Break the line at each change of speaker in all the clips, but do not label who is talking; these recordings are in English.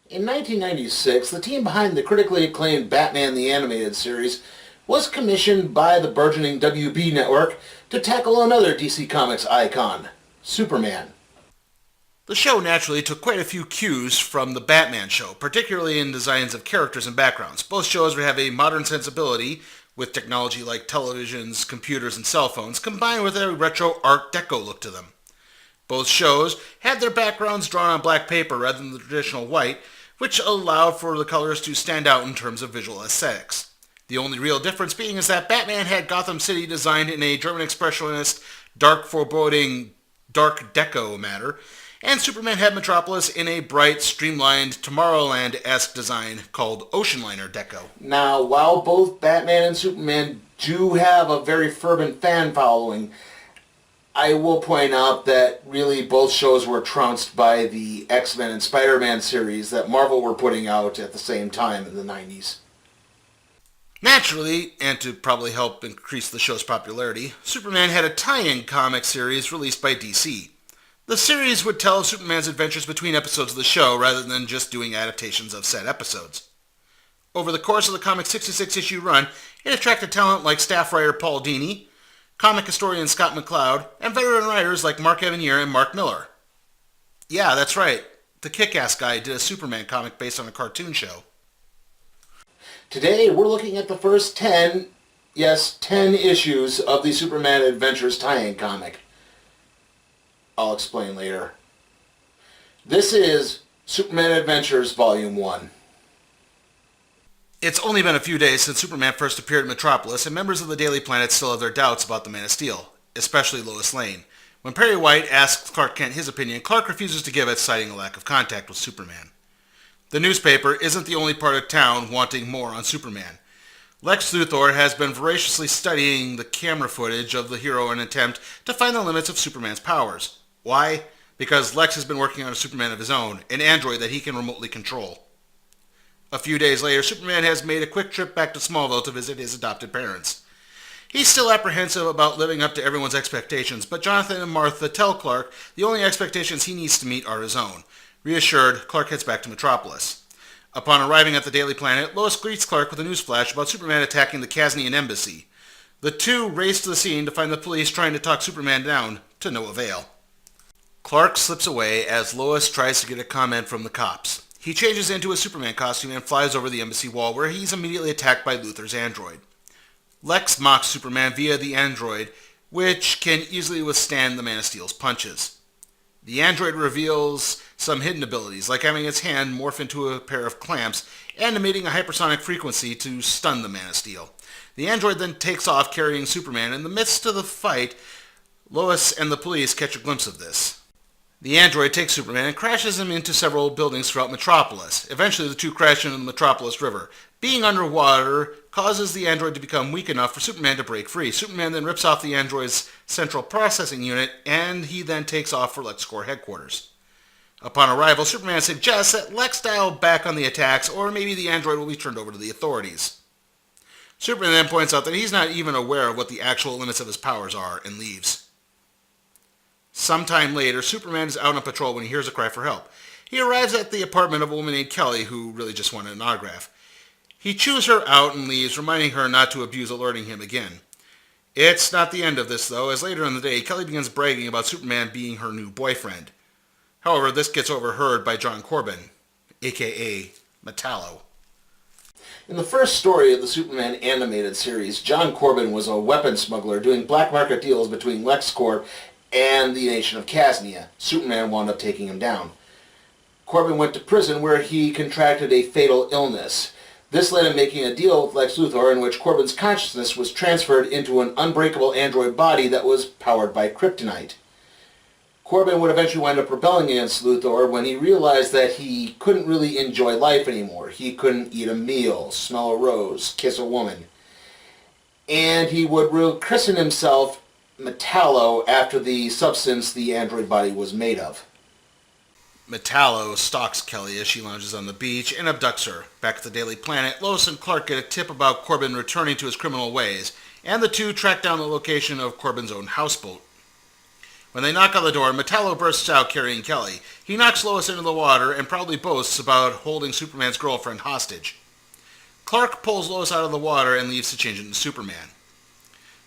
In 1996, the team behind the critically acclaimed Batman the Animated Series was commissioned by the burgeoning WB network to tackle another DC Comics icon, Superman.
The show naturally took quite a few cues from the Batman show, particularly in designs of characters and backgrounds. Both shows would have a modern sensibility, with technology like televisions, computers, and cell phones, combined with a retro Art Deco look to them. Both shows had their backgrounds drawn on black paper rather than the traditional white, which allowed for the colors to stand out in terms of visual aesthetics. The only real difference being is that Batman had Gotham City designed in a German expressionist, dark foreboding, dark deco manner, and Superman had Metropolis in a bright, streamlined, Tomorrowland-esque design called Ocean Liner deco.
Now, while both Batman and Superman do have a very fervent fan following, I will point out that really both shows were trounced by the X-Men and Spider-Man series that Marvel were putting out at the same time in the 90s.
Naturally, and to probably help increase the show's popularity, Superman had a tie-in comic series released by DC. The series would tell Superman's adventures between episodes of the show rather than just doing adaptations of said episodes. Over the course of the comic's 66-issue run, it attracted talent like staff writer Paul Dini, comic historian Scott MacLeod, and veteran writers like Mark Evanier and Mark Miller. Yeah, that's right. The Kick-Ass guy did a Superman comic based on a cartoon show.
Today, we're looking at the first 10 issues of the Superman Adventures tie-in comic. I'll explain later. This is Superman Adventures Volume 1.
It's only been a few days since Superman first appeared in Metropolis, and members of the Daily Planet still have their doubts about the Man of Steel, especially Lois Lane. When Perry White asks Clark Kent his opinion, Clark refuses to give it, citing a lack of contact with Superman. The newspaper isn't the only part of town wanting more on Superman. Lex Luthor has been voraciously studying the camera footage of the hero in an attempt to find the limits of Superman's powers. Why? Because Lex has been working on a Superman of his own, an android that he can remotely control. A few days later, Superman has made a quick trip back to Smallville to visit his adopted parents. He's still apprehensive about living up to everyone's expectations, but Jonathan and Martha tell Clark the only expectations he needs to meet are his own. Reassured, Clark heads back to Metropolis. Upon arriving at the Daily Planet, Lois greets Clark with a newsflash about Superman attacking the Kasnian embassy. The two race to the scene to find the police trying to talk Superman down, to no avail. Clark slips away as Lois tries to get a comment from the cops. He changes into a Superman costume and flies over the embassy wall, where he's immediately attacked by Luthor's android. Lex mocks Superman via the android, which can easily withstand the Man of Steel's punches. The android reveals some hidden abilities, like having its hand morph into a pair of clamps and emitting a hypersonic frequency to stun the Man of Steel. The android then takes off carrying Superman. In the midst of the fight, Lois and the police catch a glimpse of this. The android takes Superman and crashes him into several buildings throughout Metropolis. Eventually, the two crash into the Metropolis River. Being underwater causes the android to become weak enough for Superman to break free. Superman then rips off the android's central processing unit, and he then takes off for LexCorp headquarters. Upon arrival, Superman suggests that Lex dial back on the attacks, or maybe the android will be turned over to the authorities. Superman then points out that he's not even aware of what the actual limits of his powers are, and leaves. Sometime later, Superman is out on patrol when he hears a cry for help. He arrives at the apartment of a woman named Kelly, who really just wanted an autograph. He chews her out and leaves, reminding her not to abuse alerting him again. It's not the end of this, though, as later in the day, Kelly begins bragging about Superman being her new boyfriend. However, this gets overheard by John Corbin, a.k.a. Metallo.
In the first story of the Superman animated series, John Corbin was a weapon smuggler doing black market deals between LexCorp and the nation of Kasnia. Superman wound up taking him down. Corbin went to prison where he contracted a fatal illness. This led him making a deal with Lex Luthor in which Corbin's consciousness was transferred into an unbreakable android body that was powered by kryptonite. Corbin would eventually wind up rebelling against Luthor when he realized that he couldn't really enjoy life anymore. He couldn't eat a meal, smell a rose, kiss a woman. And he would christen himself Metallo after the substance the android body was made of.
Metallo stalks Kelly as she lounges on the beach and abducts her. Back at the Daily Planet, Lois and Clark get a tip about Corbin returning to his criminal ways, and the two track down the location of Corbin's own houseboat. When they knock on the door, Metallo bursts out carrying Kelly. He knocks Lois into the water and proudly boasts about holding Superman's girlfriend hostage. Clark pulls Lois out of the water and leaves to change into Superman.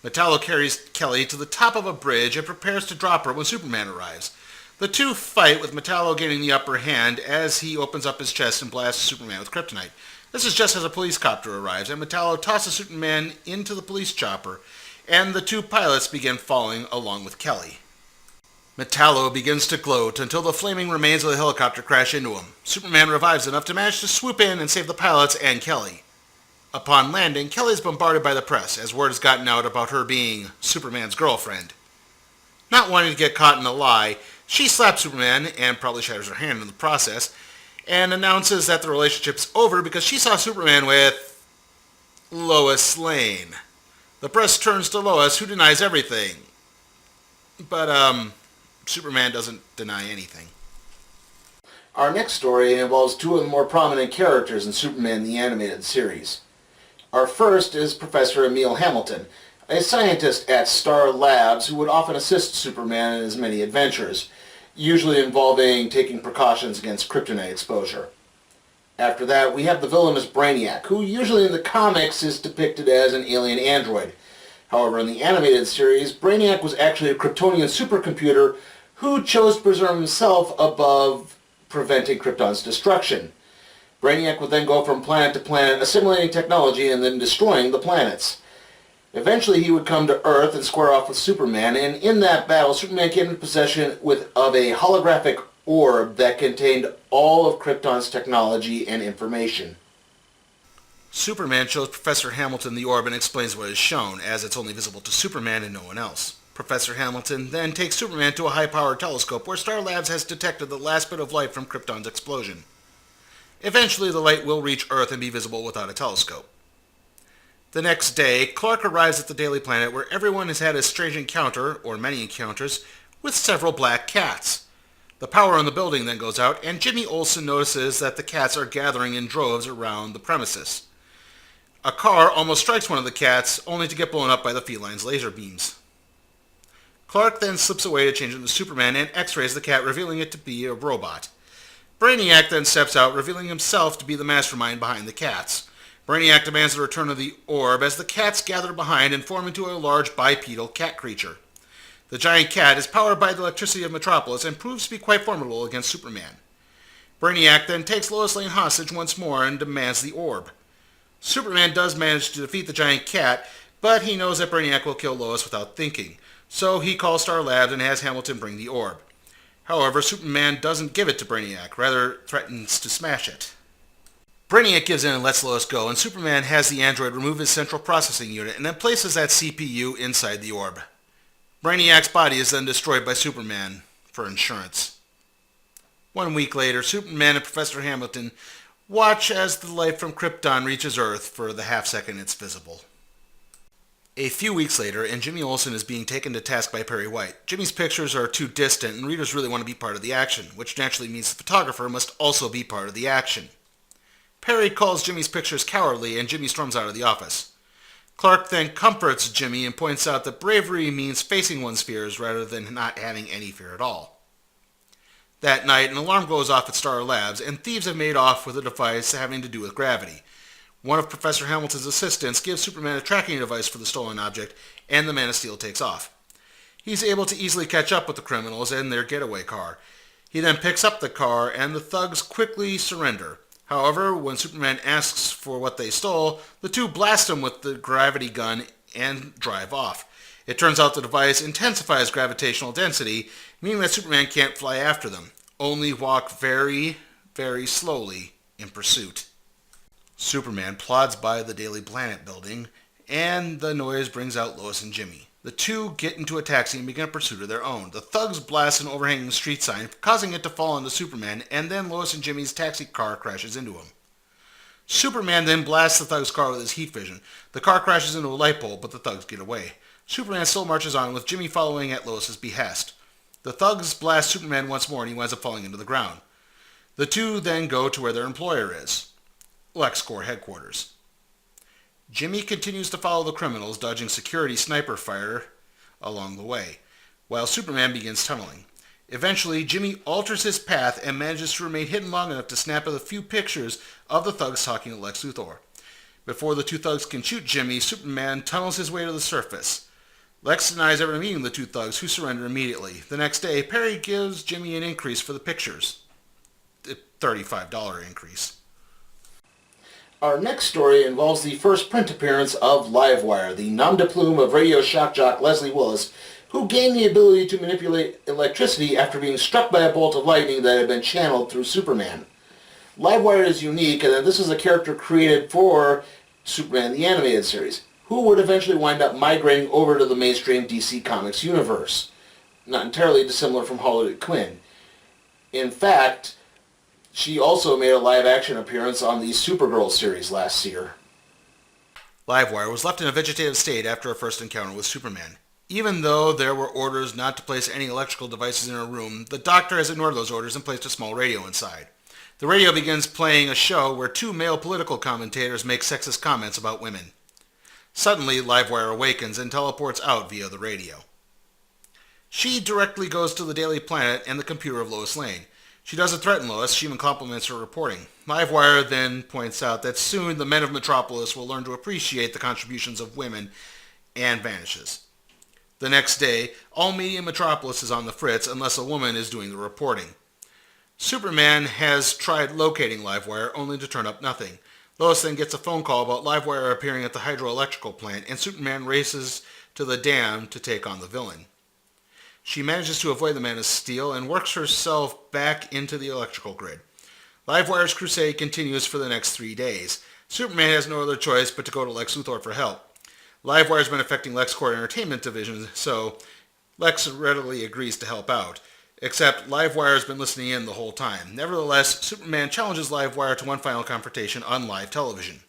Metallo carries Kelly to the top of a bridge and prepares to drop her when Superman arrives. The two fight, with Metallo gaining the upper hand as he opens up his chest and blasts Superman with kryptonite. This is just as a police copter arrives, and Metallo tosses Superman into the police chopper, and the two pilots begin falling along with Kelly. Metallo begins to gloat until the flaming remains of the helicopter crash into him. Superman revives enough to manage to swoop in and save the pilots and Kelly. Upon landing, Kelly is bombarded by the press, as word has gotten out about her being Superman's girlfriend. Not wanting to get caught in a lie, she slaps Superman, and probably shatters her hand in the process, and announces that the relationship's over because she saw Superman with Lois Lane. The press turns to Lois, who denies everything. But, Superman doesn't deny anything.
Our next story involves two of the more prominent characters in Superman the Animated Series. Our first is Professor Emil Hamilton, a scientist at Star Labs who would often assist Superman in his many adventures, usually involving taking precautions against kryptonite exposure. After that, we have the villainous Brainiac, who usually in the comics is depicted as an alien android. However, in the animated series, Brainiac was actually a Kryptonian supercomputer who chose to preserve himself above preventing Krypton's destruction. Brainiac would then go from planet to planet, assimilating technology and then destroying the planets. Eventually he would come to Earth and square off with Superman, and in that battle Superman came into possession of a holographic orb that contained all of Krypton's technology and information.
Superman shows Professor Hamilton the orb and explains what is shown, as it's only visible to Superman and no one else. Professor Hamilton then takes Superman to a high-powered telescope where Star Labs has detected the last bit of light from Krypton's explosion. Eventually the light will reach Earth and be visible without a telescope. The next day, Clark arrives at the Daily Planet where everyone has had a strange encounter, or many encounters, with several black cats. The power on the building then goes out, and Jimmy Olsen notices that the cats are gathering in droves around the premises. A car almost strikes one of the cats, only to get blown up by the feline's laser beams. Clark then slips away to change into Superman and x-rays the cat, revealing it to be a robot. Brainiac then steps out, revealing himself to be the mastermind behind the cats. Brainiac demands the return of the orb as the cats gather behind and form into a large bipedal cat creature. The giant cat is powered by the electricity of Metropolis and proves to be quite formidable against Superman. Brainiac then takes Lois Lane hostage once more and demands the orb. Superman does manage to defeat the giant cat, but he knows that Brainiac will kill Lois without thinking, so he calls Star Labs and has Hamilton bring the orb. However, Superman doesn't give it to Brainiac, rather threatens to smash it. Brainiac gives in and lets Lois go, and Superman has the android remove his central processing unit and then places that CPU inside the orb. Brainiac's body is then destroyed by Superman for insurance. 1 week later, Superman and Professor Hamilton watch as the light from Krypton reaches Earth for the half second it's visible. A few weeks later, and Jimmy Olsen is being taken to task by Perry White. Jimmy's pictures are too distant, and readers really want to be part of the action, which naturally means the photographer must also be part of the action. Perry calls Jimmy's pictures cowardly, and Jimmy storms out of the office. Clark then comforts Jimmy and points out that bravery means facing one's fears rather than not having any fear at all. That night, an alarm goes off at Star Labs, and thieves have made off with a device having to do with gravity. One of Professor Hamilton's assistants gives Superman a tracking device for the stolen object, and the Man of Steel takes off. He's able to easily catch up with the criminals and their getaway car. He then picks up the car, and the thugs quickly surrender. However, when Superman asks for what they stole, the two blast him with the gravity gun and drive off. It turns out the device intensifies gravitational density, meaning that Superman can't fly after them, only walk very, very slowly in pursuit. Superman plods by the Daily Planet building, and the noise brings out Lois and Jimmy. The two get into a taxi and begin a pursuit of their own. The thugs blast an overhanging street sign, causing it to fall onto Superman, and then Lois and Jimmy's taxi car crashes into him. Superman then blasts the thug's car with his heat vision. The car crashes into a light pole, but the thugs get away. Superman still marches on, with Jimmy following at Lois's behest. The thugs blast Superman once more, and he winds up falling into the ground. The two then go to where their employer is, LexCorp headquarters. Jimmy continues to follow the criminals, dodging security sniper fire along the way. while Superman begins tunneling. Eventually, Jimmy alters his path and manages to remain hidden long enough to snap a few pictures of the thugs talking to Lex Luthor. Before the two thugs can shoot Jimmy, Superman tunnels his way to the surface. Lex denies ever meeting the two thugs, who surrender immediately. The next day, Perry gives Jimmy an increase for the pictures. A $35 increase.
Our next story involves the first print appearance of Livewire, the nom de plume of radio shock jock Leslie Willis, who gained the ability to manipulate electricity after being struck by a bolt of lightning that had been channeled through Superman. Livewire is unique in that this is a character created for Superman the Animated Series, who would eventually wind up migrating over to the mainstream DC Comics universe, not entirely dissimilar from Harley Quinn. In fact, she also made a live-action appearance on the Supergirl series last year.
Livewire was left in a vegetative state after her first encounter with Superman. Even though there were orders not to place any electrical devices in her room, the Doctor has ignored those orders and placed a small radio inside. The radio begins playing a show where two male political commentators make sexist comments about women. Suddenly, Livewire awakens and teleports out via the radio. She directly goes to the Daily Planet and the computer of Lois Lane. She doesn't threaten Lois, she even compliments her reporting. Livewire then points out that soon the men of Metropolis will learn to appreciate the contributions of women, and vanishes. The next day, all media in Metropolis is on the fritz unless a woman is doing the reporting. Superman has tried locating Livewire only to turn up nothing. Lois then gets a phone call about Livewire appearing at the hydroelectrical plant, and Superman races to the dam to take on the villain. She manages to avoid the Man of Steel and works herself back into the electrical grid. Livewire's crusade continues for the next 3 days. Superman has no other choice but to go to Lex Luthor for help. Livewire's been affecting LexCorp Entertainment Division, so Lex readily agrees to help out. Except Livewire's been listening in the whole time. Nevertheless, Superman challenges Livewire to one final confrontation on live television.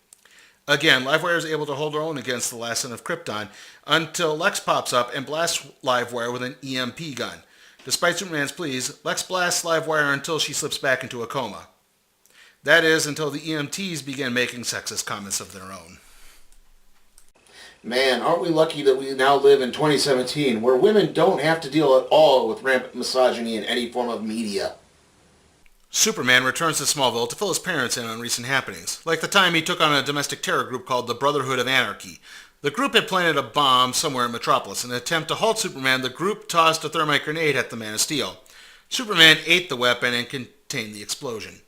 Again, Livewire is able to hold her own against the last son of Krypton until Lex pops up and blasts Livewire with an EMP gun. Despite Superman's pleas, Lex blasts Livewire until she slips back into a coma. That is, until the EMTs begin making sexist comments of their own.
Man, aren't we lucky that we now live in 2017, where women don't have to deal at all with rampant misogyny in any form of media.
Superman returns to Smallville to fill his parents in on recent happenings, like the time he took on a domestic terror group called the Brotherhood of Anarchy. The group had planted a bomb somewhere in Metropolis. In an attempt to halt Superman, the group tossed a thermite grenade at the Man of Steel. Superman ate the weapon and contained the explosion.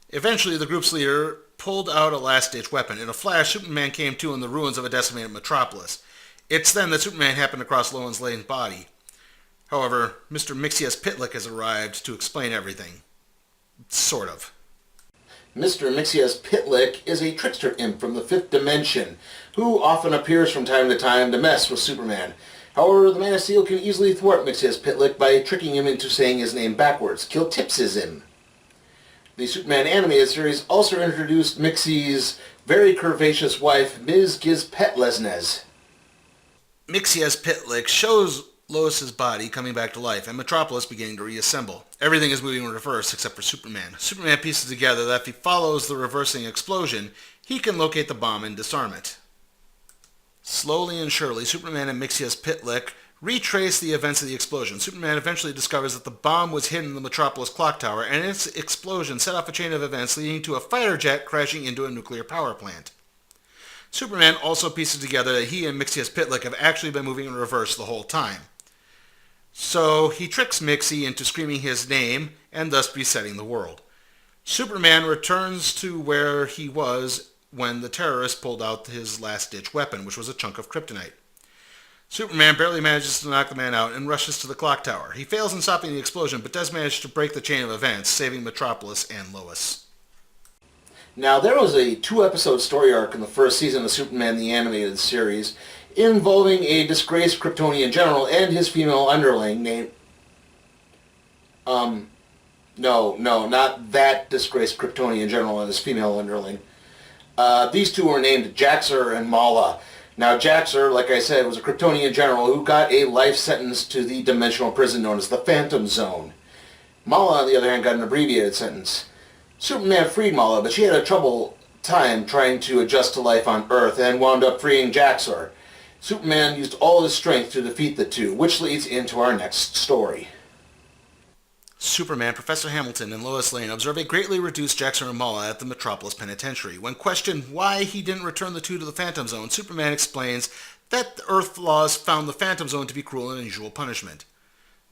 Eventually, the group's leader pulled out a last-ditch weapon. In a flash, Superman came to in the ruins of a decimated Metropolis. It's then that Superman happened across Lois Lane's body. However, Mr. Mxyzptlk has arrived to explain everything. Sort of.
Mr. Mxyzptlk is a trickster imp from the fifth dimension, who often appears from time to time to mess with Superman. However, the Man of Steel can easily thwart Mxyzptlk by tricking him into saying his name backwards. Kiltipsism. The Superman animated series also introduced Mixie's very curvaceous wife, Mxyzptlk.
Mxyzptlk shows Lois's body coming back to life and Metropolis beginning to reassemble. Everything is moving in reverse except for Superman. Superman pieces together that if he follows the reversing explosion, he can locate the bomb and disarm it. Slowly and surely, Superman and Mxyzptlk retrace the events of the explosion. Superman eventually discovers that the bomb was hidden in the Metropolis clock tower, and its explosion set off a chain of events leading to a fighter jet crashing into a nuclear power plant. Superman also pieces together that he and Mxyzptlk have actually been moving in reverse the whole time. So he tricks Mixie into screaming his name and thus besetting the world. Superman returns to where he was when the terrorists pulled out his last-ditch weapon, which was a chunk of kryptonite. Superman barely manages to knock the man out and rushes to the clock tower. He fails in stopping the explosion, but does manage to break the chain of events, saving Metropolis and Lois.
Now, there was a 2-episode story arc in the first season of Superman the Animated Series involving a disgraced Kryptonian general and his female underling named... No, not that disgraced Kryptonian general and his female underling. These two were named Jaxer and Mala. Now, Jaxer, like I said, was a Kryptonian general who got a life sentence to the dimensional prison known as the Phantom Zone. Mala, on the other hand, got an abbreviated sentence. Superman freed Mala, but she had a trouble time trying to adjust to life on Earth and wound up freeing Jaxer. Superman used all his strength to defeat the two, which leads into our next story.
Superman, Professor Hamilton, and Lois Lane observe a greatly reduced Jackson Ramallah at the Metropolis Penitentiary. When questioned why he didn't return the two to the Phantom Zone, Superman explains that the Earth laws found the Phantom Zone to be cruel and unusual punishment,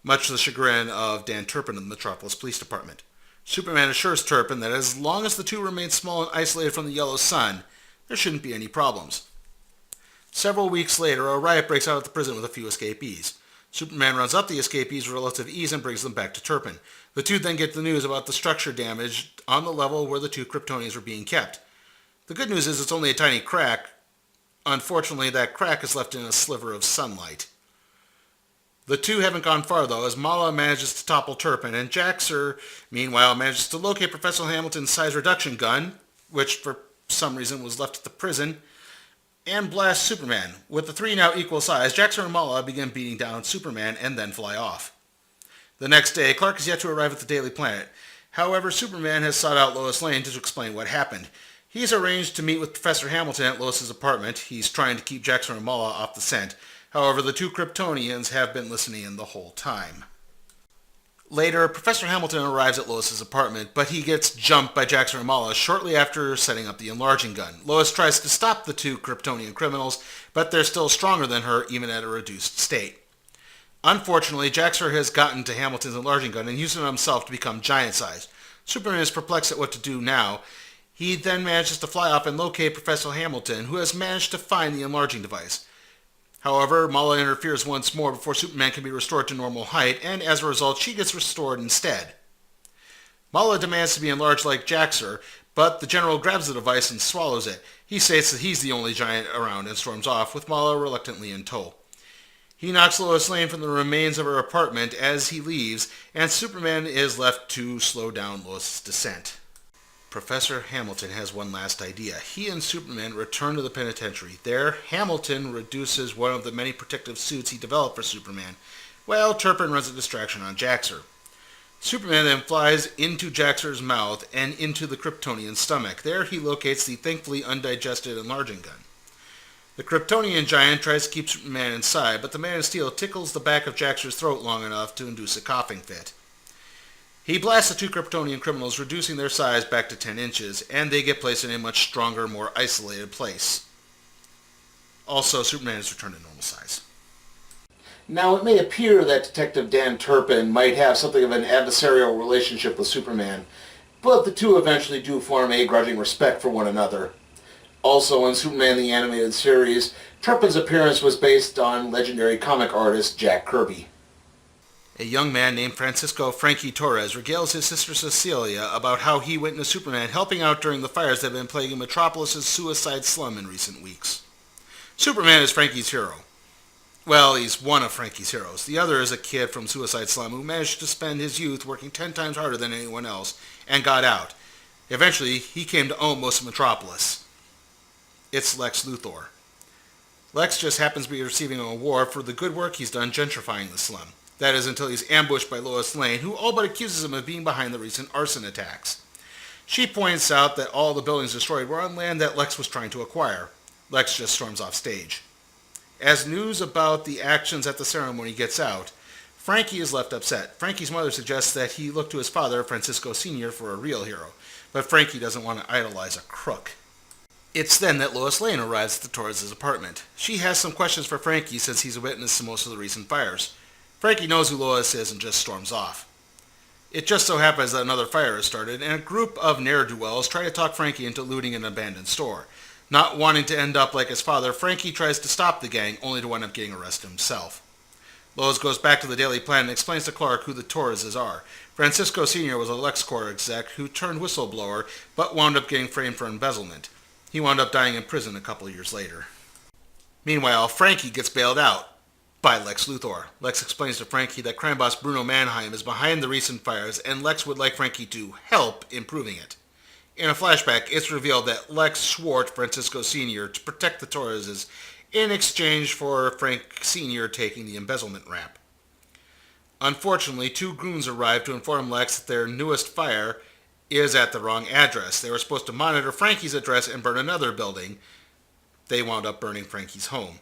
much to the chagrin of Dan Turpin of the Metropolis Police Department. Superman assures Turpin that as long as the two remain small and isolated from the yellow sun, there shouldn't be any problems. Several weeks later, a riot breaks out at the prison with a few escapees. Superman runs up the escapees with relative ease and brings them back to Turpin. The two then get the news about the structure damage on the level where the two Kryptonians are being kept. The good news is it's only a tiny crack. Unfortunately, that crack is left in a sliver of sunlight. The two haven't gone far, though, as Mala manages to topple Turpin, and Jaxer, meanwhile, manages to locate Professor Hamilton's size reduction gun, which for some reason was left at the prison, and blast Superman. With the three now equal size, Jackson and Mala begin beating down Superman and then fly off. The next day, Clark is yet to arrive at the Daily Planet. However, Superman has sought out Lois Lane to explain what happened. He's arranged to meet with Professor Hamilton at Lois's apartment. He's trying to keep Jackson and Mala off the scent. However, the two Kryptonians have been listening in the whole time. Later, Professor Hamilton arrives at Lois's apartment, but he gets jumped by Jackson Ramallah shortly after setting up the enlarging gun. Lois tries to stop the two Kryptonian criminals, but they're still stronger than her, even at a reduced state. Unfortunately, Jaxer has gotten to Hamilton's enlarging gun and used it himself to become giant-sized. Superman is perplexed at what to do now. He then manages to fly off and locate Professor Hamilton, who has managed to find the enlarging device. However, Mala interferes once more before Superman can be restored to normal height, and as a result, she gets restored instead. Mala demands to be enlarged like Jaxer, but the General grabs the device and swallows it. He states that he's the only giant around and storms off, with Mala reluctantly in tow. He knocks Lois Lane from the remains of her apartment as he leaves, and Superman is left to slow down Lois' descent. Professor Hamilton has one last idea. He and Superman return to the penitentiary. There, Hamilton reduces one of the many protective suits he developed for Superman, while Turpin runs a distraction on Jaxer. Superman then flies into Jaxer's mouth and into the Kryptonian stomach. There he locates the thankfully undigested enlarging gun. The Kryptonian giant tries to keep Superman inside, but the Man of Steel tickles the back of Jaxer's throat long enough to induce a coughing fit. He blasts the two Kryptonian criminals, reducing their size back to 10 inches, and they get placed in a much stronger, more isolated place. Also, Superman is returned to normal size.
Now, it may appear that Detective Dan Turpin might have something of an adversarial relationship with Superman, but the two eventually do form a grudging respect for one another. Also, in Superman the Animated Series, Turpin's appearance was based on legendary comic artist Jack Kirby.
A young man named Frankie Torres regales his sister Cecilia about how he witnessed Superman helping out during the fires that have been plaguing Metropolis' suicide slum in recent weeks. Superman is Frankie's hero. Well, he's one of Frankie's heroes. The other is a kid from Suicide Slum who managed to spend his youth working 10 times harder than anyone else and got out. Eventually, he came to own most of Metropolis. It's Lex Luthor. Lex just happens to be receiving an award for the good work he's done gentrifying the slum. That is until he's ambushed by Lois Lane, who all but accuses him of being behind the recent arson attacks. She points out that all the buildings destroyed were on land that Lex was trying to acquire. Lex just storms off stage. As news about the actions at the ceremony gets out, Frankie is left upset. Frankie's mother suggests that he look to his father, Francisco Sr., for a real hero, but Frankie doesn't want to idolize a crook. It's then that Lois Lane arrives at the Torres' apartment. She has some questions for Frankie since he's a witness to most of the recent fires. Frankie knows who Lois is and just storms off. It just so happens that another fire has started, and a group of ne'er-do-wells try to talk Frankie into looting an abandoned store. Not wanting to end up like his father, Frankie tries to stop the gang, only to wind up getting arrested himself. Lois goes back to the Daily Planet and explains to Clark who the Torreses are. Francisco Sr. was a LexCorp exec who turned whistleblower, but wound up getting framed for embezzlement. He wound up dying in prison a couple years later. Meanwhile, Frankie gets bailed out by Lex Luthor. Lex explains to Frankie that crime boss Bruno Mannheim is behind the recent fires, and Lex would like Frankie to help improving it. In a flashback, it's revealed that Lex swore to Francisco Sr. to protect the Torreses in exchange for Frank Sr. taking the embezzlement rap. Unfortunately, two goons arrive to inform Lex that their newest fire is at the wrong address. They were supposed to monitor Frankie's address and burn another building. They wound up burning Frankie's home.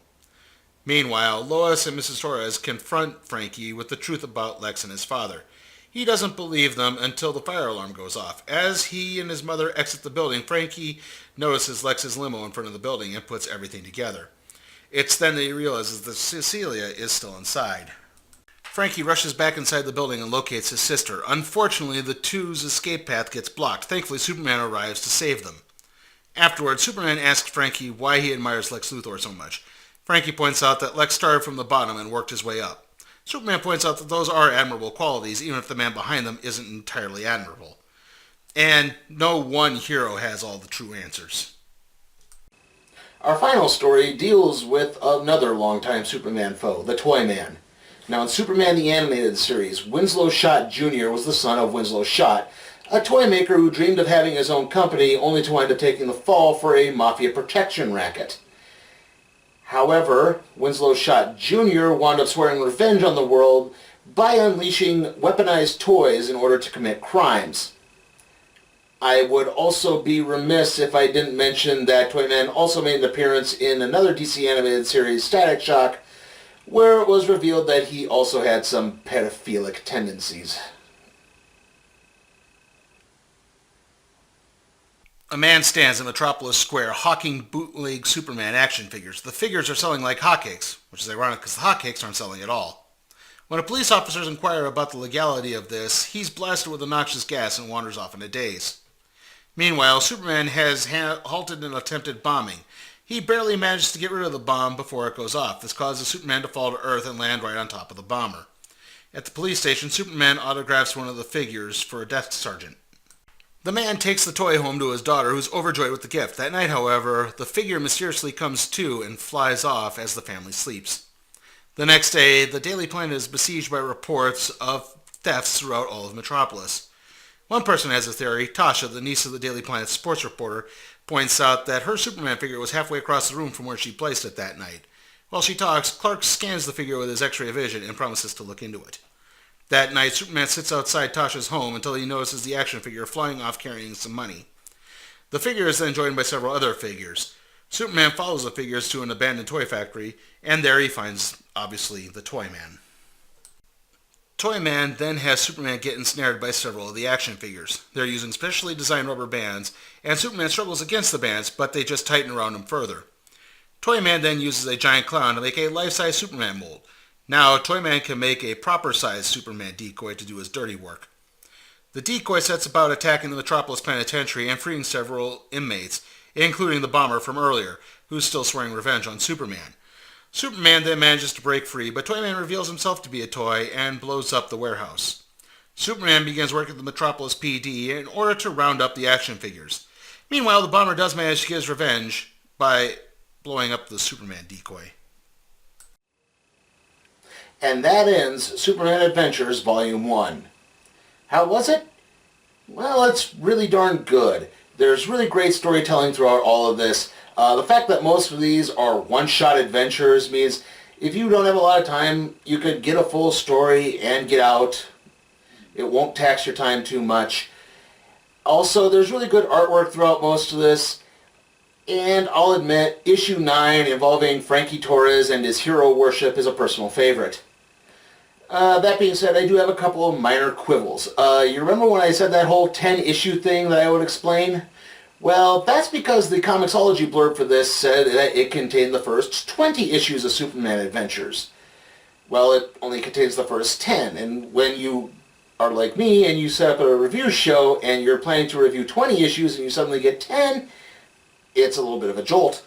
Meanwhile, Lois and Mrs. Torres confront Frankie with the truth about Lex and his father. He doesn't believe them until the fire alarm goes off. As he and his mother exit the building, Frankie notices Lex's limo in front of the building and puts everything together. It's then that he realizes that Cecilia is still inside. Frankie rushes back inside the building and locates his sister. Unfortunately, the two's escape path gets blocked. Thankfully, Superman arrives to save them. Afterwards, Superman asks Frankie why he admires Lex Luthor so much. Frankie points out that Lex started from the bottom and worked his way up. Superman points out that those are admirable qualities, even if the man behind them isn't entirely admirable. And no one hero has all the true answers.
Our final story deals with another longtime Superman foe, the Toyman. Now in Superman the Animated Series, Winslow Schott Jr. was the son of Winslow Schott, a toy maker who dreamed of having his own company only to wind up taking the fall for a mafia protection racket. However, Winslow Schott Jr. wound up swearing revenge on the world by unleashing weaponized toys in order to commit crimes. I would also be remiss if I didn't mention that Toyman also made an appearance in another DC Animated Series, Static Shock, where it was revealed that he also had some pedophilic tendencies.
A man stands in Metropolis Square hawking bootleg Superman action figures. The figures are selling like hotcakes, which is ironic because the hotcakes aren't selling at all. When police officers inquire about the legality of this, he's blasted with a noxious gas and wanders off in a daze. Meanwhile, Superman has halted an attempted bombing. He barely manages to get rid of the bomb before it goes off. This causes Superman to fall to Earth and land right on top of the bomber. At the police station, Superman autographs one of the figures for a desk sergeant. The man takes the toy home to his daughter, who's overjoyed with the gift. That night, however, the figure mysteriously comes to and flies off as the family sleeps. The next day, the Daily Planet is besieged by reports of thefts throughout all of Metropolis. One person has a theory. Tasha, the niece of the Daily Planet's sports reporter, points out that her Superman figure was halfway across the room from where she placed it that night. While she talks, Clark scans the figure with his X-ray vision and promises to look into it. That night, Superman sits outside Tasha's home until he notices the action figure flying off carrying some money. The figure is then joined by several other figures. Superman follows the figures to an abandoned toy factory, and there he finds, obviously, the Toyman. Toyman then has Superman get ensnared by several of the action figures. They're using specially designed rubber bands, and Superman struggles against the bands, but they just tighten around him further. Toyman then uses a giant clown to make a life-size Superman mold. Now, Toyman can make a proper-sized Superman decoy to do his dirty work. The decoy sets about attacking the Metropolis Penitentiary and freeing several inmates, including the bomber from earlier, who's still swearing revenge on Superman. Superman then manages to break free, but Toyman reveals himself to be a toy and blows up the warehouse. Superman begins work at the Metropolis PD in order to round up the action figures. Meanwhile, the bomber does manage to get his revenge by blowing up the Superman decoy.
And that ends Superman Adventures Volume 1. How was it? Well, it's really darn good. There's really great storytelling throughout all of this. The fact that most of these are one-shot adventures means if you don't have a lot of time, you could get a full story and get out. It won't tax your time too much. Also, there's really good artwork throughout most of this. And I'll admit, issue 9 involving Frankie Torres and his hero worship is a personal favorite. That being said, I do have a couple of minor quibbles. You remember when I said that whole 10-issue thing that I would explain? Well, that's because the Comixology blurb for this said that it contained the first 20 issues of Superman Adventures. Well, it only contains the first 10, and when you are like me and you set up a review show and you're planning to review 20 issues and you suddenly get 10, it's a little bit of a jolt.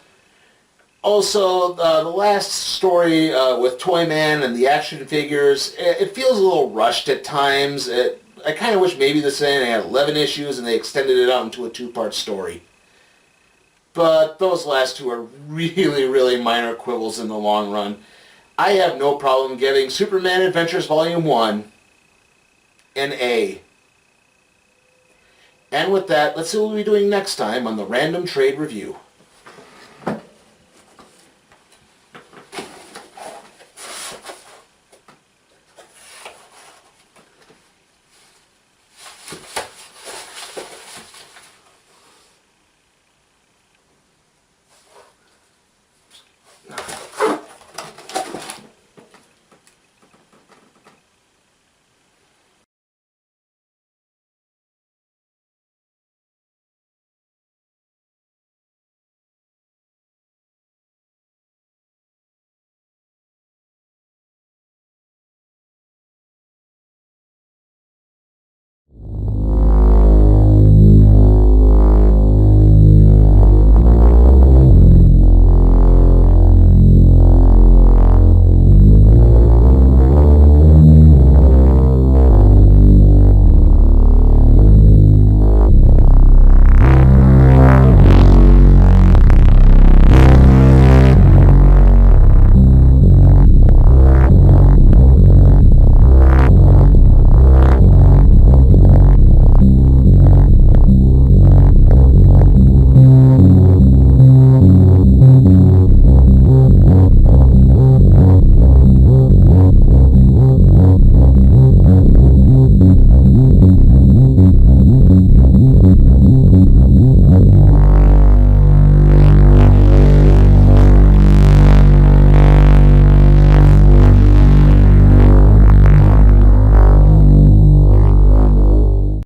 Also, the last story with Toyman and the action figures, it feels a little rushed at times. I kind of wish maybe this thing had 11 issues and they extended it out into a 2-part story. But those last two are really, really minor quibbles in the long run. I have no problem giving Superman Adventures Volume 1 an A. And with that, let's see what we'll be doing next time on the Random Trade Review.